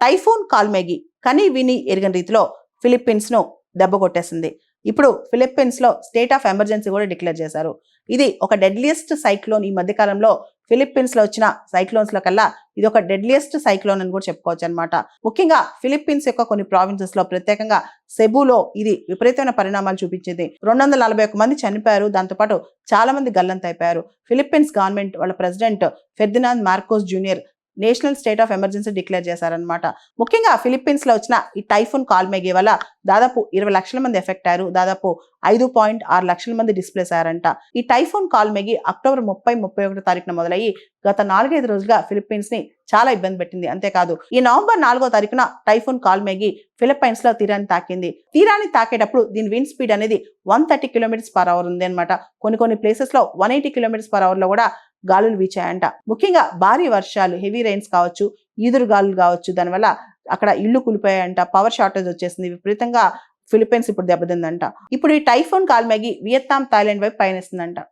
Typhoon కాల్మేగి కని విని ఎరగని రీతిలో ఫిలిప్పీన్స్ ను దెబ్బ కొట్టేసింది. ఇప్పుడు ఫిలిప్పీన్స్ లో స్టేట్ ఆఫ్ ఎమర్జెన్సీ కూడా డిక్లేర్ చేశారు. ఇది ఒక డెడ్లియెస్ట్ సైక్లోన్. ఈ మధ్య కాలంలో ఫిలిప్పీన్స్ లో వచ్చిన సైక్లోన్స్ లో కల్లా ఇది ఒక డెడ్లియెస్ట్ సైక్లోన్ అని కూడా చెప్పుకోవచ్చు అనమాట. ముఖ్యంగా ఫిలిప్పీన్స్ యొక్క కొన్ని ప్రావిన్సెస్ లో, ప్రత్యేకంగా సెబులో ఇది విపరీతమైన పరిణామాలు చూపించింది. 241 మంది చనిపోయారు. దాంతోపాటు చాలా మంది గల్లంతైపోయారు. ఫిలిప్పీన్స్ గవర్నమెంట్ వాళ్ళ president Ferdinand Marcos junior national state of emergency declare చేశారనమాట. ముఖ్యంగా ఫిలిప్పీన్స్ లో వచ్చిన ఈ టైఫూన్ కాల్మేగి వల్ల దాదాపు 20 లక్షల మంది ఎఫెక్ట్ అయ్యారు. దాదాపు 5.6 లక్షల మంది డిస్ప్లేస్ అయ్యారంట. ఈ టైఫూన్ కాల్మేగి అక్టోబర్ 30-31 తారీఖున మొదలయ్యి గత 4-5 రోజులుగా ఫిలిప్పీన్స్ ని చాలా ఇబ్బంది పెట్టింది. అంతేకాదు ఈ నవంబర్ 4వ తారీఖున టైఫూన్ కాల్మేగి ఫిలిప్పైన్స్ లో తీరాన్ని తాకింది. తీరాన్ని తాకేటప్పుడు దీని విండ్ స్పీడ్ అనేది 130 km/h ఉంది అనమాట. కొన్ని ప్లేసెస్ లో 180 km/h లో కూడా గాలులు వీచాయంట. ముఖ్యంగా భారీ వర్షాలు, హెవీ రైన్స్ కావచ్చు, ఈదురు గాలులు కావచ్చు, దానివల్ల అక్కడ ఇళ్లు కూలిపోయాయంట. పవర్ షార్టేజ్ వచ్చేసింది. విపరీతంగా ఫిలిప్పైన్స్ ఇప్పుడు దెబ్బతిందంట. ఇప్పుడు ఈ టైఫూన్ కాల్మేగి వియత్నాం, థాయిలాండ్ వైపు పయనిస్తుందంట.